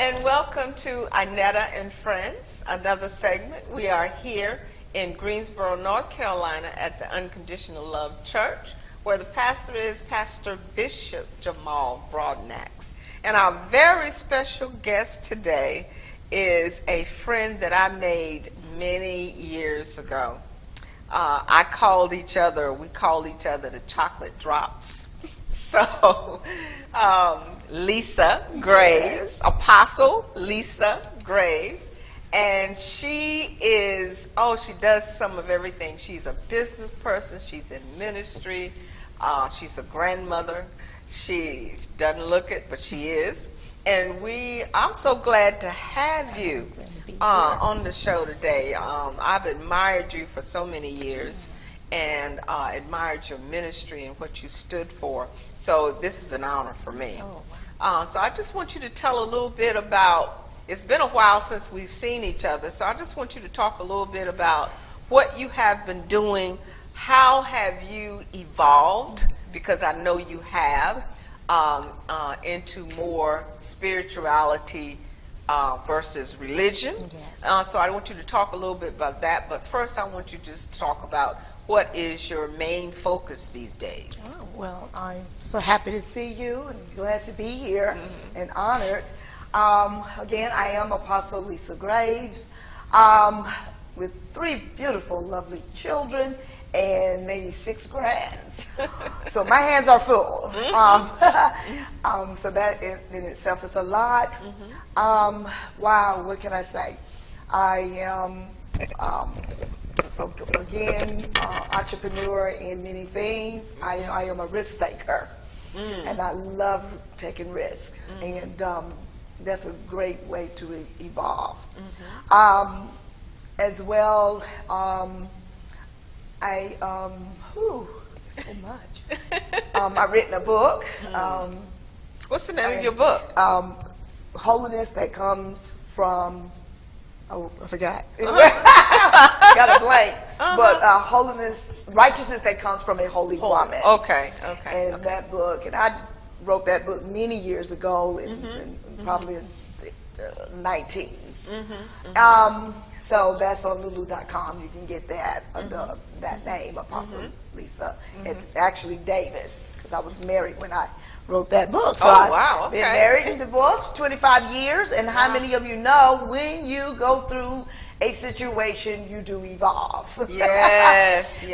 and welcome to Inetta and Friends, another segment. We are here in Greensboro, North Carolina at the Unconditional Love Church, where the pastor is Pastor Bishop Jamal Broadnax. And our very special guest today is a friend that I made many years ago. We called each other the Chocolate Drops. So, Lisa Graves, Apostle Lisa Graves, and she does some of everything. She's a business person, she's in ministry, she's a grandmother. She doesn't look it, but she is. And I'm so glad to have you on the show today. I've admired you for so many years and admired your ministry and what you stood for. So this is an honor for me. So I just want you to tell a little bit about, it's been a while since we've seen each other, so I just want you to talk a little bit about what you have been doing. How have you evolved, because I know you have, into more spirituality versus religion. Yes. So I want you to talk a little bit about that, but first I want you to just talk about what is your main focus these days. Oh, well, I'm so happy to see you and glad to be here and honored. Again, I am Apostle Lisa Graves with 3 beautiful, lovely children and maybe 6 grands. So my hands are full. So that in itself is a lot. Wow, what can I say? I am, again, entrepreneur in many things. I am a risk taker, and I love taking risks, and that's a great way to evolve. As well, so much. I've written a book. What's the name of your book? Holiness that comes from, I forgot. Got a blank. But holiness, righteousness that comes from a holy woman. Okay. And that book, and I wrote that book many years ago, in probably the 19s. So that's on Lulu.com. You can get that under that name, Apostle Lisa. It's actually Davis, because I was married when I wrote that book. So I've been married and divorced for 25 years. And how many of you know when you go through a situation, you do evolve? Yes.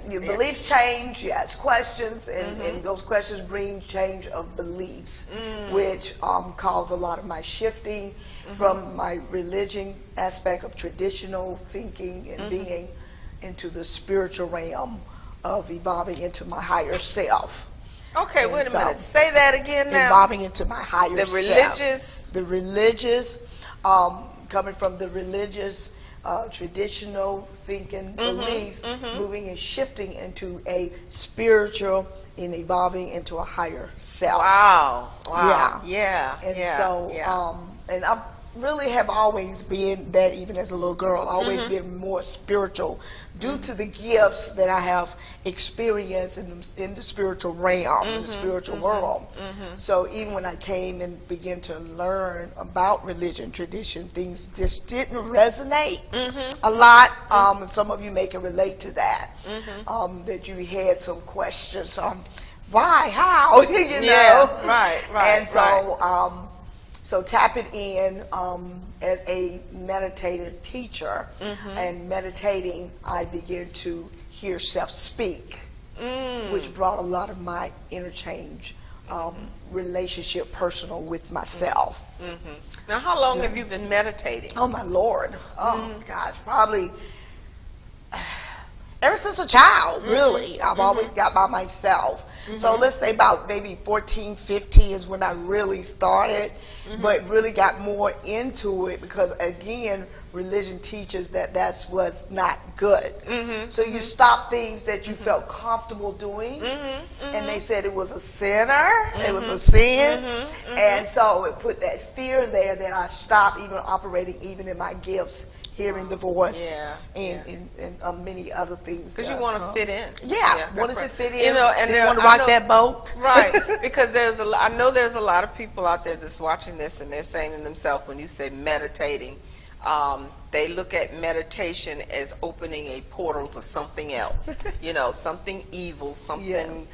Your beliefs change, you ask questions, and those questions bring change of beliefs, which caused a lot of my shifting from my religion aspect of traditional thinking and being into the spiritual realm of evolving into my higher self. Okay, wait a minute. Say that again now. Evolving into my higher self. The religious, coming from the religious, traditional thinking beliefs, moving and shifting into a spiritual and evolving into a higher self. Wow. Yeah. And I really have always been that, even as a little girl, always been more spiritual due to the gifts that I have experienced in the spiritual realm, in the spiritual world. So even when I came and began to learn about religion, tradition, things just didn't resonate a lot. And some of you may can relate to that, that you had some questions. Why? How? You know? Right. And so, so tapping in as a meditative teacher and meditating, I began to hear self speak, which brought a lot of my interchange, relationship, personal with myself. Now, how long have you been meditating? Oh my Lord! Oh gosh, probably ever since a child. Really, I've always got by myself. So let's say about maybe 14, 15 is when I really started, but really got more into it because, again, religion teaches that that's what's not good. So you stop things that you felt comfortable doing, and they said it was a sinner, it was a sin, and so it put that fear there that I stopped even operating even in my gifts hearing the voice, Yeah, and many other things. Because you want to fit in. Yeah, wanted to fit in. You know, and you want to rock that boat. Right. Because I know there's a lot of people out there that's watching this, and they're saying to themselves, when you say meditating, they look at meditation as opening a portal to something else. You know, something evil, something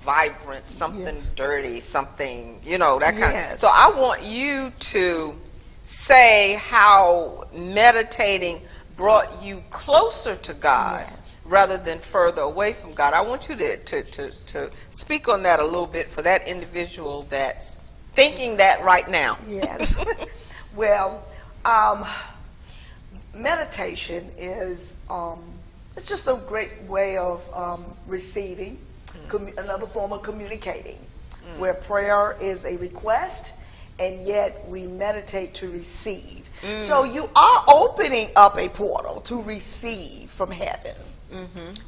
vibrant, something dirty, something, you know, that kind of. So I want you to say how meditating brought you closer to God rather than further away from God. I want you to speak on that a little bit for that individual that's thinking that right now. Yes. Well, meditation is it's just a great way of receiving, another form of communicating, where prayer is a request and yet we meditate to receive. So you are opening up a portal to receive from heaven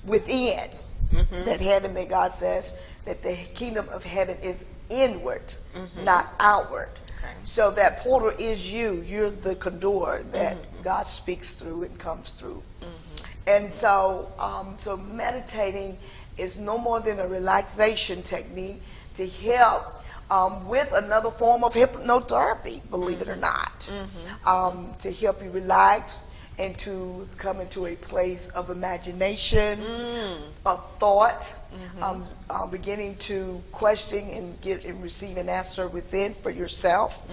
within. That heaven that God says that the kingdom of heaven is inward, not outward. So that portal is you. You're the conduit that God speaks through and comes through. And so, so meditating is no more than a relaxation technique to help with another form of hypnotherapy, believe it or not, to help you relax and to come into a place of imagination, of thought, beginning to question and get and receive an answer within for yourself.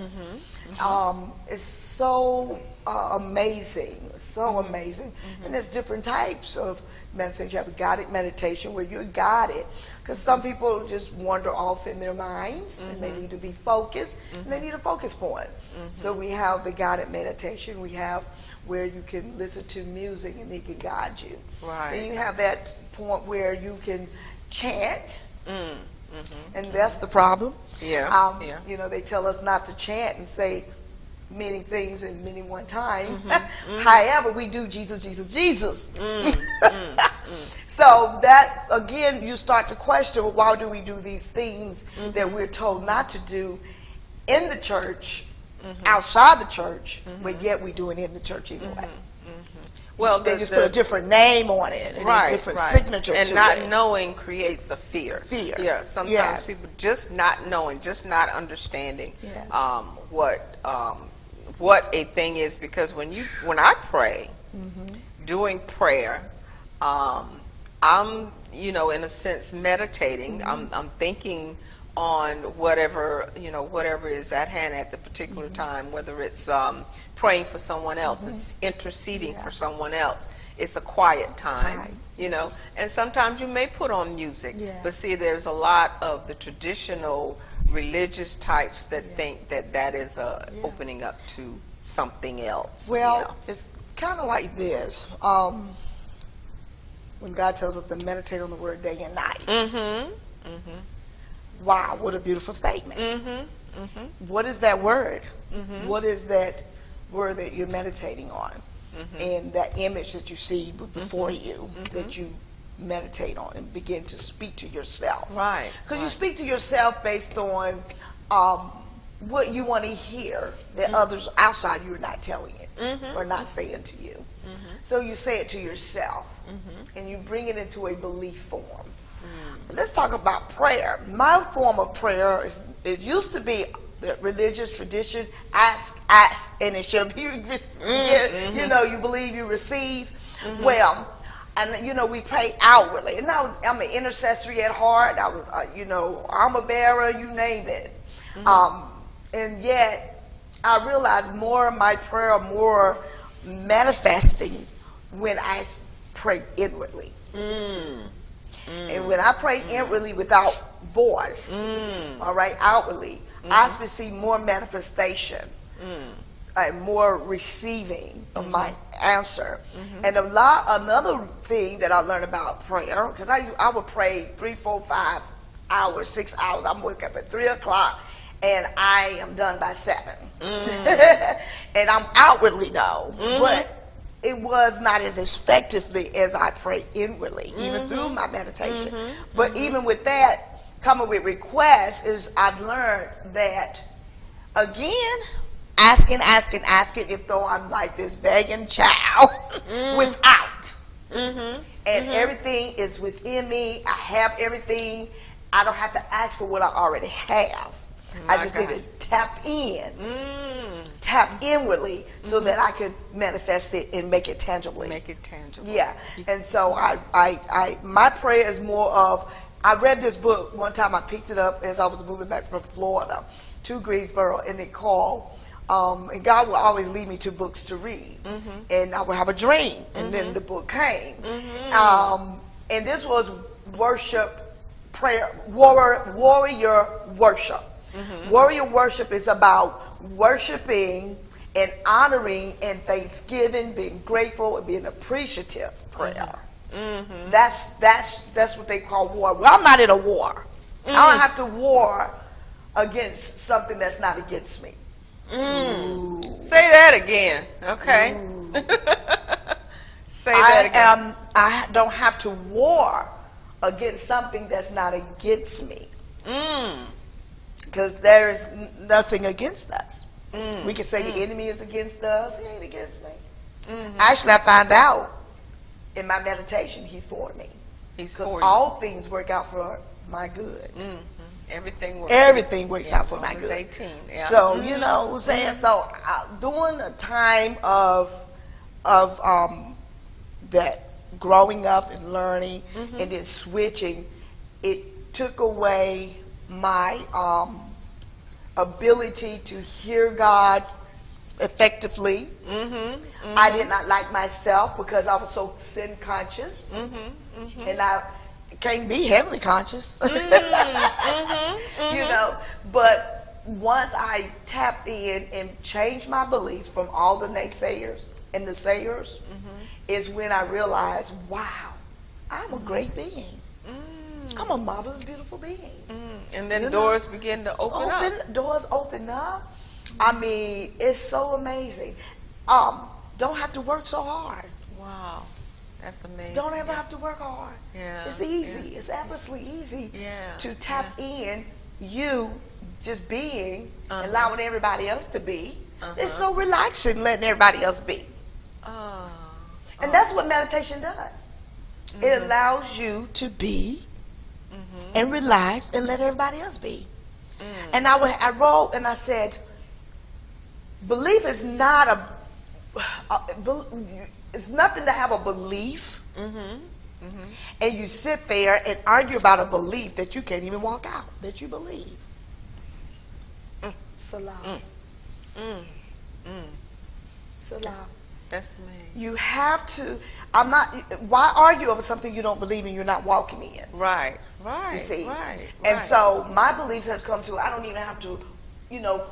It's so amazing, so amazing. And there's different types of meditation. You have a guided meditation where you're guided, because some people just wander off in their minds and they need to be focused and they need a focus point. So we have the guided meditation. We have where you can listen to music and it can guide you. Then you have that point where you can chant, and that's the problem. You know, they tell us not to chant and say many things in many one time. However, we do Jesus, Jesus, Jesus. So that, again, you start to question, well, why do we do these things that we're told not to do in the church, outside the church, but yet we do it in the church anyway. Well, they just put a different name on it and a different signature and to not it. knowing creates a fear. Yeah, sometimes people just not knowing, just not understanding what a thing is, because when I pray, doing prayer, I'm, you know, in a sense meditating. I'm thinking on whatever is at hand at the particular time, whether it's praying for someone else, it's interceding for someone else, it's a quiet time, you know, and sometimes you may put on music, but see, there's a lot of the traditional religious types that think that is opening up to something else. Well, it's kind of like this. When God tells us to meditate on the word day and night. Wow, what a beautiful statement. What is that word? What is that word that you're meditating on? And that image that you see before you, that you meditate on and begin to speak to yourself. Because you speak to yourself based on what you want to hear that others outside you are not telling it or not saying to you. So you say it to yourself and you bring it into a belief form. Let's talk about prayer. My form of prayer it used to be the religious tradition, ask, and it shall be, you know, you believe, you receive. Well, and you know, we pray outwardly. And now I'm an intercessory at heart. I was, you know, armor bearer, you name it. And yet, I realize more of my prayer, more manifesting when I pray inwardly. And when I pray inwardly without voice, all right, outwardly, I see more manifestation and more receiving of my answer. And another thing that I learned about prayer, because I would pray 3, 4, 5 hours, 6 hours. I'm waking up at 3 o'clock and I am done by 7. And I'm outwardly though, but it was not as effectively as I pray inwardly, even through my meditation. But even with that, coming with requests, is I've learned that, again, asking if though I'm like this begging child without. And everything is within me. I have everything. I don't have to ask for what I already have. I just need to tap in, tap inwardly, so that I can manifest it and make it tangibly. Make it tangible. Yeah. And so my prayer is more of, I read this book one time. I picked it up as I was moving back from Florida to Greensboro, and it called, and God will always lead me to books to read. And I would have a dream, and then the book came. And this was worship, prayer, warrior worship. Warrior worship is about worshiping and honoring and thanksgiving, being grateful and being appreciative prayer. That's what they call war. Well, I'm not in a war. I don't have to war against something that's not against me. Say that again. Okay. Say that again. I don't have to war against something that's not against me. Because there's nothing against us. We can say the enemy is against us. He ain't against me. Actually, I found out in my meditation, he's for me. He's for you. All things work out for my good. Everything works out for my good. 18. Yeah. So, you know what I'm saying? So, during a time of that growing up and learning and then switching, it took away my ability to hear God effectively. I did not like myself because I was so sin conscious, and I can't be heavenly conscious. You know, but once I tapped in and changed my beliefs from all the naysayers and the sayers, is when I realized, wow, I'm a great being. I'm a marvelous, beautiful being. And then doors begin to open up. Doors open up. I mean, it's so amazing. Don't have to work so hard. Wow, that's amazing. Don't ever have to work hard. Yeah, it's easy. It's effortlessly easy to tap in. You just being, allowing everybody else to be. It's so relaxing letting everybody else be. And that's what meditation does. It allows you to be and relax and let everybody else be. And I wrote and I said, belief is not it's nothing to have a belief and you sit there and argue about a belief that you can't even walk out, that you believe. Salam. Salam. That's me. You have to, why argue over something you don't believe in, you're not walking in? Right. You see? Right. And so my beliefs has come to, I don't even have to,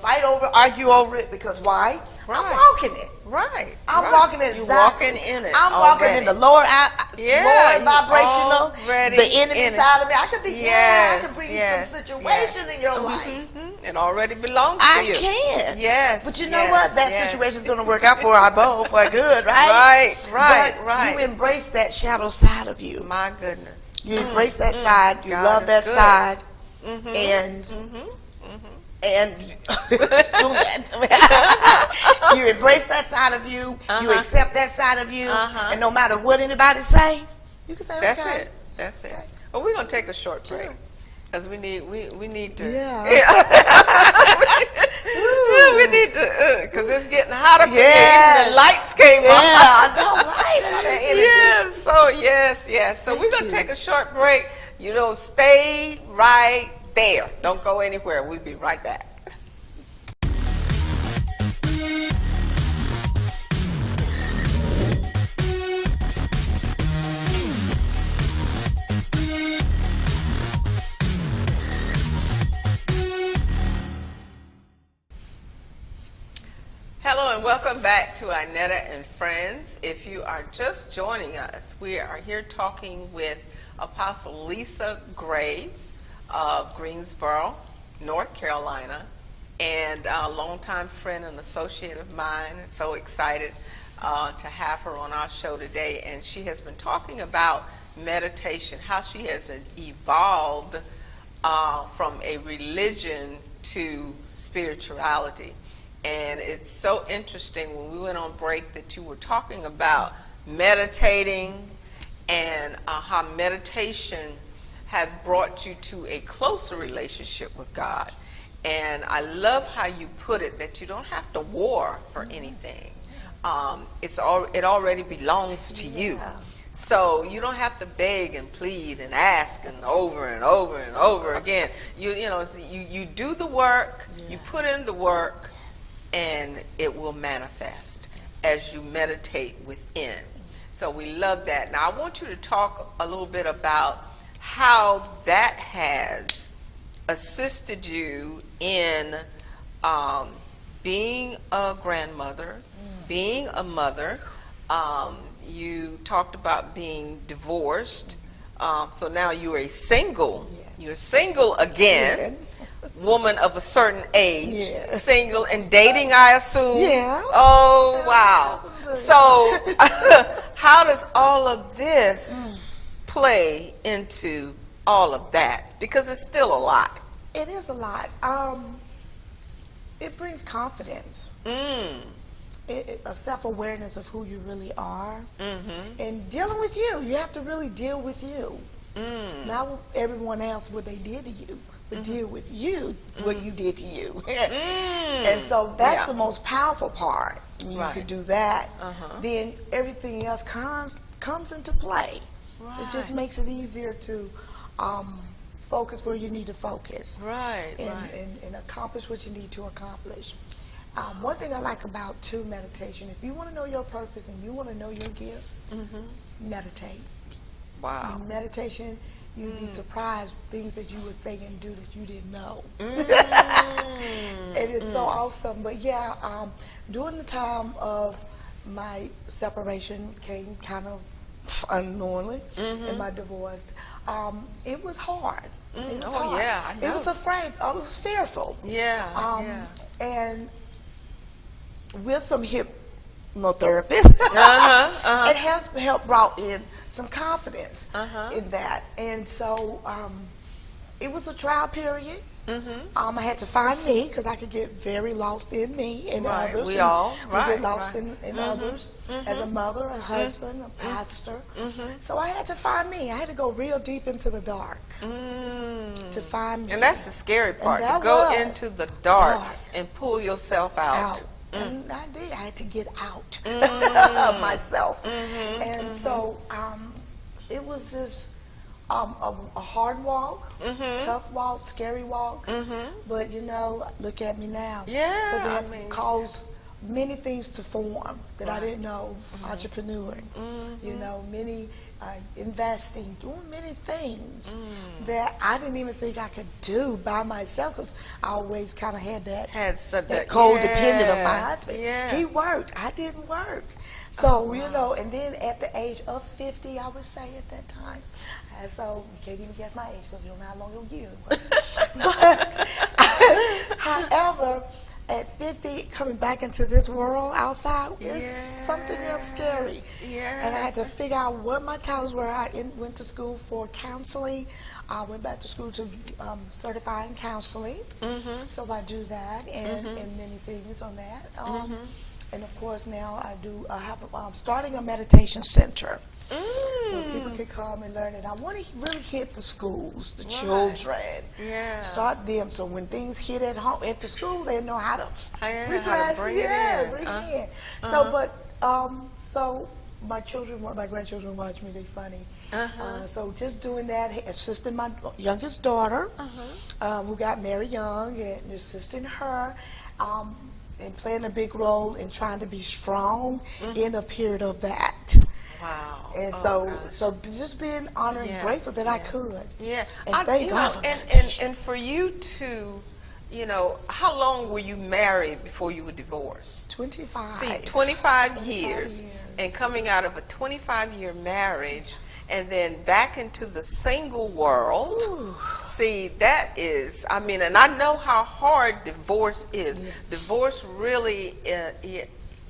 fight over, argue over it, because why? Right. I'm walking it. Right. I'm walking it. You're walking in it. I'm walking in the Lord, Lord vibrational, the enemy side of me. I could be, I can bring you some situation in your life. It already belongs to you. I can. Yes. But you know what? That situation is going to work out for our both, for good, right? Right. You embrace that shadow side of you. My goodness. You embrace that side. You love that side. And you embrace that side of you. You accept that side of you. And no matter what anybody say, you can say, okay. That's it. Well, we're going to take a short break. Because we need to. We need to, because it's getting hotter. The lights came on. I know, right? Yes. So we're going to take a short break. Stay right there. Don't go anywhere. We'll be right back. Hello and welcome back to Inetta and Friends. If you are just joining us, we are here talking with Apostle Lisa Graves of Greensboro, North Carolina, and a longtime friend and associate of mine. So excited to have her on our show today. And she has been talking about meditation, how she has evolved from a religion to spirituality. And it's so interesting when we went on break that you were talking about meditating and how meditation has brought you to a closer relationship with God. And I love how you put it, that you don't have to war for anything. It already belongs to you. So you don't have to beg and plead and ask and over and over and over again. You do the work, you put in the work, and it will manifest as you meditate within. So we love that. Now I want you to talk a little bit about how that has assisted you in being a grandmother, being a mother. You talked about being divorced. So now you're a single. You're single again. Woman of a certain age, single and dating, I assume. Yeah. Oh, wow. So how does all of this play into all of that? Because it's still a lot. It is a lot. It brings confidence. A self-awareness of who you really are. And dealing with you. You have to really deal with you. Not everyone else, what they did to you, but deal with you, what you did to you. And so that's the most powerful part. When you can do that, then everything else comes into play. It just makes it easier to focus where you need to focus. And accomplish what you need to accomplish. One thing I like about too meditation, if you want to know your purpose and you want to know your gifts, meditate. Wow. In meditation, you'd be surprised things that you would say and do that you didn't know. It is so awesome. But yeah, during the time of my separation came kind of unknowingly in my divorce. It was hard. It was hard. Yeah, I know. It was afraid. It was fearful. And with some hypnotherapists, it has helped brought in some confidence in that. And so it was a trial period. I had to find me because I could get very lost in me and others. We get lost in others as a mother, a husband, a pastor. So I had to find me. I had to go real deep into the dark to find me. And that's the scary part, to go into the dark and pull yourself out. And I did. I had to get out of myself. And so it was just a hard walk, tough walk, scary walk. But look at me now. Because it has caused many things to form that I didn't know. Entrepreneuring, many investing, doing many things that I didn't even think I could do by myself, because I always kind of had that codependent of my husband. He worked, I didn't work. So, and then at the age of 50, I would say at that time. And so, you can't even guess my age because you don't know how long a year it was. But, however, at 50, coming back into this world outside is something else scary. And I had to figure out what my talents were. I went to school for counseling. I went back to school to certify in counseling. So I do that and many things on that. And of course now I have starting a meditation center where people can come and learn it. I want to really hit the schools, the children, start them, so when things hit at home, at the school, they know how to bring it in. So, so my grandchildren watch me. They're funny. So just doing that, assisting my youngest daughter, who got married young, and assisting her. And playing a big role in trying to be strong in a period of that. Wow. And so just being honored and grateful that I could. And thank God for and for you to, how long were you married before you were divorced? 25. See, 25 years. And coming out of a 25-year marriage and then back into the single world. See, that is, and I know how hard divorce is. Divorce really,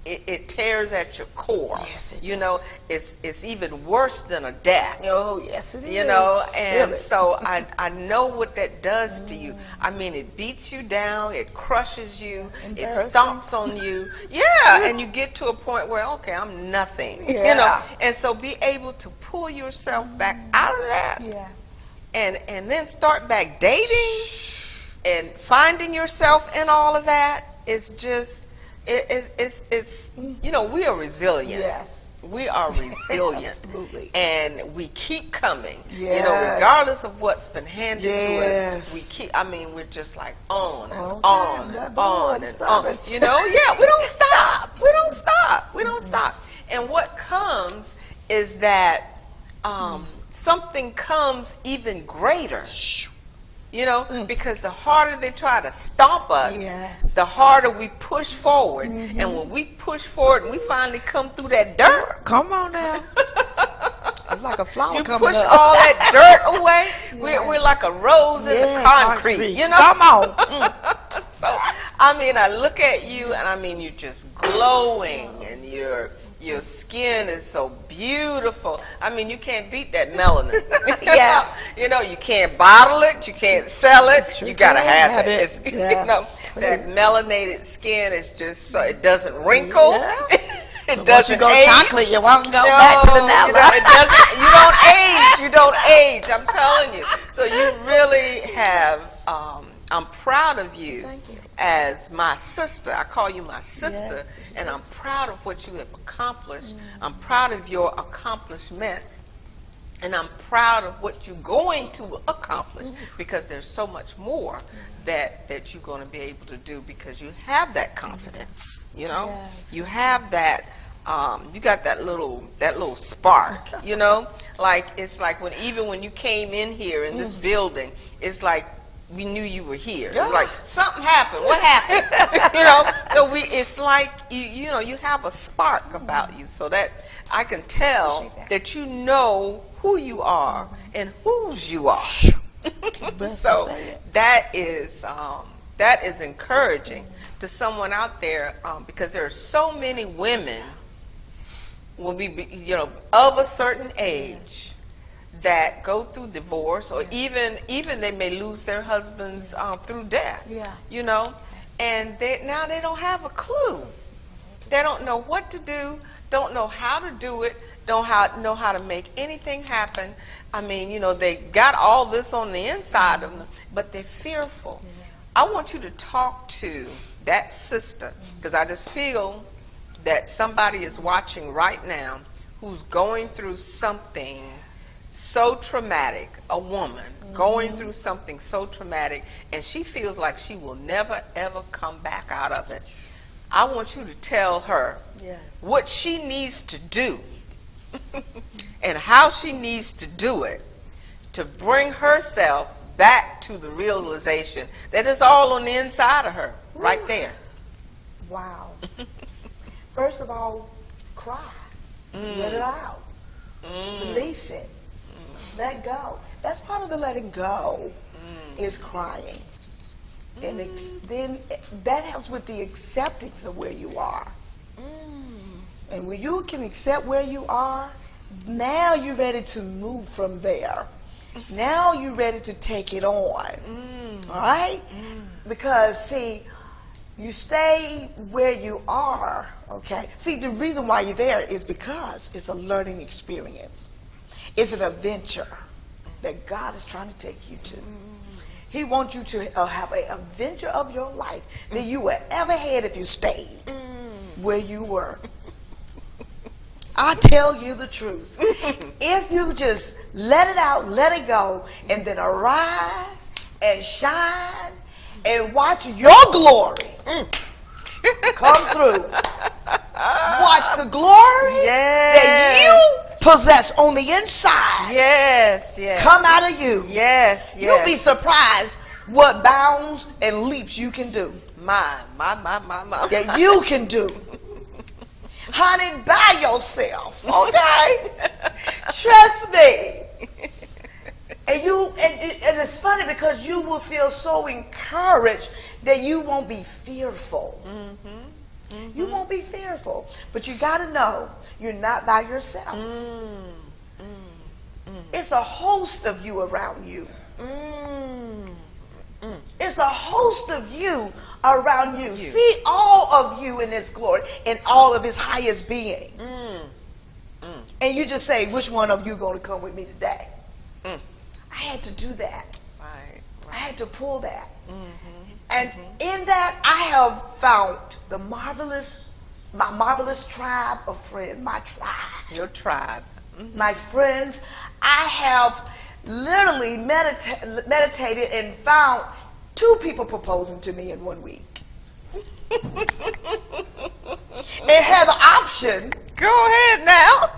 it tears at your core. Yes, it you does. know, it's even worse than a death. Oh, yes, it is. You know, and Really. so I know what that does to you. I mean, it beats you down, it crushes you, it Embarrassing. stomps on you. Yeah, and you get to a point where, okay, I'm nothing. You know, Yeah. and so be able to pull yourself back out of that, Yeah. and then start back dating and finding yourself in all of that. It's just it's you know, we are resilient. Yes. We are resilient. Absolutely. And we keep coming. You know, Yes. regardless of what's been handed to Yes. us, we keep, I mean, we're just like on and Okay, on that and boy, on and stop on. it. You know, yeah, we don't stop. We don't stop. We don't stop. And what comes is that something comes even greater. You know, because the harder they try to stomp us, Yes. the harder we push forward. And when we push forward and we finally come through that dirt, Come on now. It's like a flower you coming push up. all that dirt away, we're like a rose in the Yeah, concrete, you know? Come on. So, I mean, I look at you and I mean, you're just glowing and your skin is so beautiful. I mean, you can't beat that melanin. Yeah. You know, you can't bottle it, you can't sell it, Sure you gotta can have it. have it. It's, Yeah. You know, that melanated skin is just so, it doesn't wrinkle. Yeah. It Once doesn't you go age. chocolate, you won't go back to the No, vanilla. it doesn't. You don't age. You don't age. I'm telling you. So you really have. I'm proud of you, Thank you. as my sister. I call you my sister, Yes, and I'm proud of what you have accomplished. I'm proud of your accomplishments, and I'm proud of what you're going to accomplish, because there's so much more that you're going to be able to do, because you have that confidence. You know, Yes. you have that. You got that little spark, you know, like it's like when you came in here in this building, it's like we knew you were here. It's like something happened. What happened? You know, so it's like you know, you have a spark about you, so that I can tell Appreciate that you know who you are and whose you are. Best So to say it. that is encouraging to someone out there, because there are so many women will be, you know, of a certain age that go through divorce, or even they may lose their husbands through death. Yeah. You know, and now they don't have a clue. They don't know what to do, don't know how to do it, don't know how to make anything happen. I mean, you know, they got all this on the inside of them, but they're fearful. I want you to talk to that sister, because I just feel that somebody is watching right now who's going through something so traumatic, a woman going through something so traumatic, and she feels like she will never ever come back out of it. I want you to tell her Yes. what she needs to do and how she needs to do it to bring herself back to the realization that it's all on the inside of her, right there. Wow. First of all, cry. Let it out. Release it. Let go. That's part of the letting go, is crying. And then that helps with the acceptance of where you are. And when you can accept where you are, now you're ready to move from there. Now you're ready to take it on. All right? Because, see, you stay where you are, okay? See, the reason why you're there is because it's a learning experience. It's an adventure that God is trying to take you to. He wants you to have an adventure of your life that you would ever had if you stayed where you were. I tell you the truth. If you just let it out, let it go, and then arise and shine and watch your glory come through. Watch the glory that you possess on the inside come out of you. You'll be surprised what bounds and leaps you can do. My. That you can do. Honey, by yourself, okay? Trust me. And it's funny because you will feel so encouraged that you won't be fearful. You won't don't be fearful. But you got to know you're not by yourself. It's a host of you around you. It's a host of you around you. See all of you in His glory, in all of His highest being. And you just say, which one of you going to come with me today? I had to do that. Right. I had to pull that. And in that, I have found my marvelous tribe of friends, my tribe. Your tribe. My friends. I have literally meditated and found 2 people proposing to me in 1 week. It had the option. Go ahead now.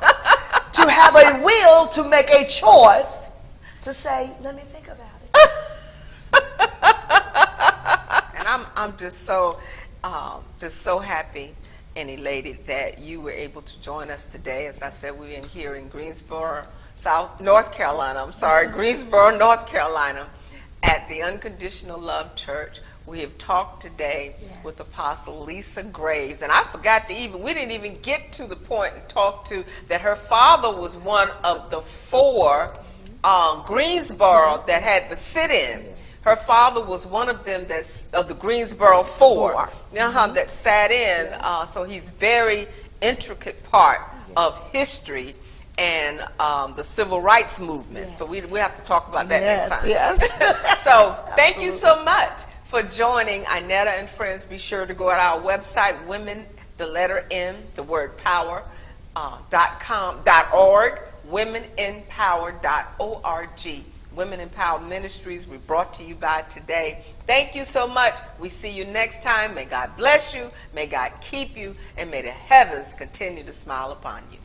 To have a will to make a choice to say, let me think about it. And I'm just so happy and elated that you were able to join us today. As I said, we're here in Greensboro, North Carolina, North Carolina, at the Unconditional Love Church. We have talked today with Apostle Lisa Graves, and I forgot we didn't even get to the point and talk to that her father was one of the 4 Greensboro that had the sit-in. Her father was one of them of the Greensboro 4 that sat in. So he's very intricate part of history and the civil rights movement. So we have to talk about that next time. So thank you so much for joining Inetta and Friends. Be sure to go to our website, women, the letter N, the word power, .org, womeninpower.org. Women in Power Ministries, we brought to you by today. Thank you so much. We see you next time. May God bless you. May God keep you. And may the heavens continue to smile upon you.